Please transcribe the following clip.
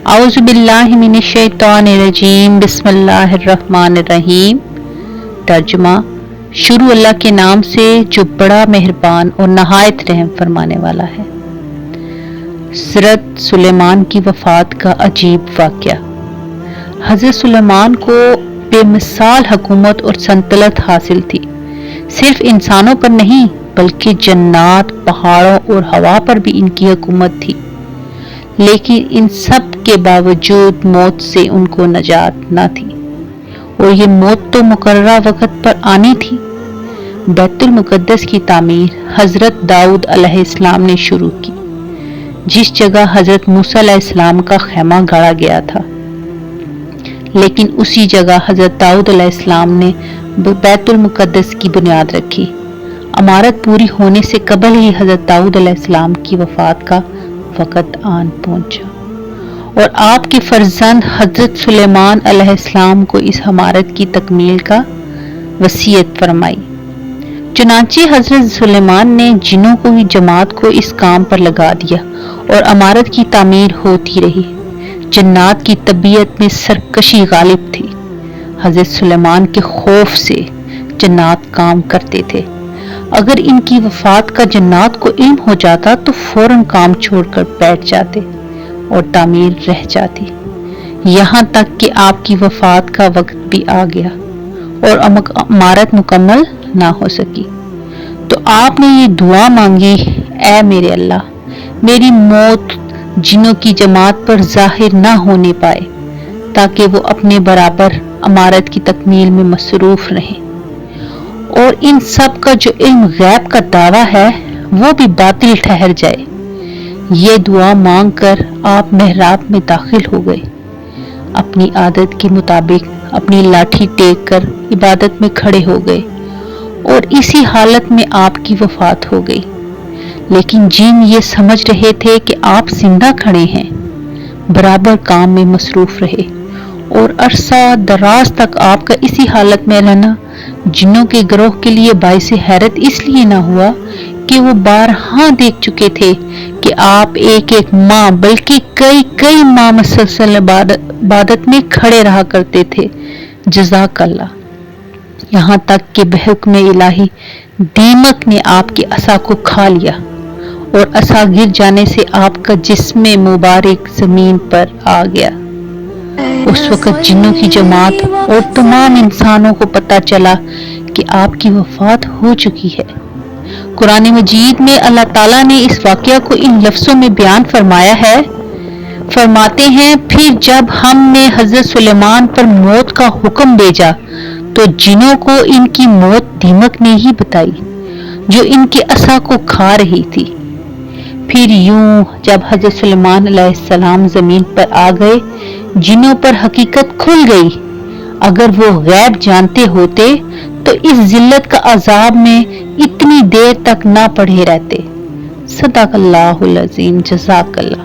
اعوذ باللہ من الشیطان الرجیم بسم اللہ الرحمن الرحیم۔ ترجمہ: شروع اللہ کے نام سے جو بڑا مہربان اور نہایت رحم فرمانے والا ہے۔ حضرت سلیمان کی وفات کا عجیب واقعہ۔ حضرت سلیمان کو بے مثال حکومت اور سلطنت حاصل تھی۔ صرف انسانوں پر نہیں بلکہ جنات، پہاڑوں اور ہوا پر بھی ان کی حکومت تھی، لیکن ان سب کے باوجود موت سے ان کو نجات نہ تھی، اور یہ موت تو مقررہ وقت پر آنی تھی۔ بیت المقدس کی تعمیر حضرت داؤد علیہ السلام نے شروع کی، جس جگہ حضرت موسیٰ علیہ السلام کا خیمہ گاڑا گیا تھا، لیکن اسی جگہ حضرت داؤد علیہ السلام نے بیت المقدس کی بنیاد رکھی۔ عمارت پوری ہونے سے قبل ہی حضرت داؤد علیہ السلام کی وفات کا وقت آن پہنچا، اور آپ کے فرزند حضرت سلیمان علیہ السلام کو اس عمارت کی تکمیل کا وصیت فرمائی۔ چنانچہ حضرت سلیمان نے جنوں کو ہی جماعت کو اس کام پر لگا دیا، اور عمارت کی تعمیر ہوتی رہی۔ جنات کی طبیعت میں سرکشی غالب تھی۔ حضرت سلیمان کے خوف سے جنات کام کرتے تھے۔ اگر ان کی وفات کا جنات کو علم ہو جاتا تو فوراً کام چھوڑ کر بیٹھ جاتے اور تعمیر رہ جاتی، یہاں تک کہ آپ کی وفات کا وقت بھی آ گیا اور عمارت مکمل نہ ہو سکی۔ تو آپ نے یہ دعا مانگی: اے میرے اللہ، میری موت جنوں کی جماعت پر ظاہر نہ ہونے پائے، تاکہ وہ اپنے برابر عمارت کی تکمیل میں مصروف رہیں، اور ان سب کا جو علم غیب کا دعویٰ ہے وہ بھی باطل ٹھہر جائے۔ یہ دعا مانگ کر آپ محراب میں داخل ہو گئے۔ اپنی عادت کے مطابق اپنی لاٹھی ٹیک کر عبادت میں کھڑے ہو گئے، اور اسی حالت میں آپ کی وفات ہو گئی۔ لیکن جن یہ سمجھ رہے تھے کہ آپ زندہ کھڑے ہیں، برابر کام میں مصروف رہے، اور عرصہ دراز تک آپ کا اسی حالت میں رہنا جنوں کے گروہ کے لیے باعث حیرت اس لیے نہ ہوا کہ وہ بارہا دیکھ چکے تھے کہ آپ ایک ایک ماہ بلکہ کئی ماہ مسلسل عبادت میں کھڑے رہا کرتے تھے۔ جزاک اللہ۔ یہاں تک کہ بحکم الہی دیمک نے آپ کے عصا کو کھا لیا، اور عصا گر جانے سے آپ کا جسم مبارک زمین پر آ گیا۔ اس وقت جنوں کی جماعت اور تمام انسانوں کو پتہ چلا کہ آپ کی وفات ہو چکی ہے۔ قرآن مجید میں اللہ تعالیٰ نے اس واقعہ کو ان لفظوں میں بیان فرمایا ہے، فرماتے ہیں: پھر جب ہم نے حضرت سلیمان پر موت کا حکم بھیجا تو جنوں کو ان کی موت دیمک نے ہی بتائی، جو ان کے عصا کو کھا رہی تھی۔ پھر یوں جب حضرت سلیمان علیہ السلام زمین پر آ گئے، جنوں پر حقیقت کھل گئی۔ اگر وہ غیب جانتے ہوتے تو اس ذلت کا عذاب میں اتنی دیر تک نہ پڑے رہتے۔ صدق اللہ العظیم۔ جزاک اللہ۔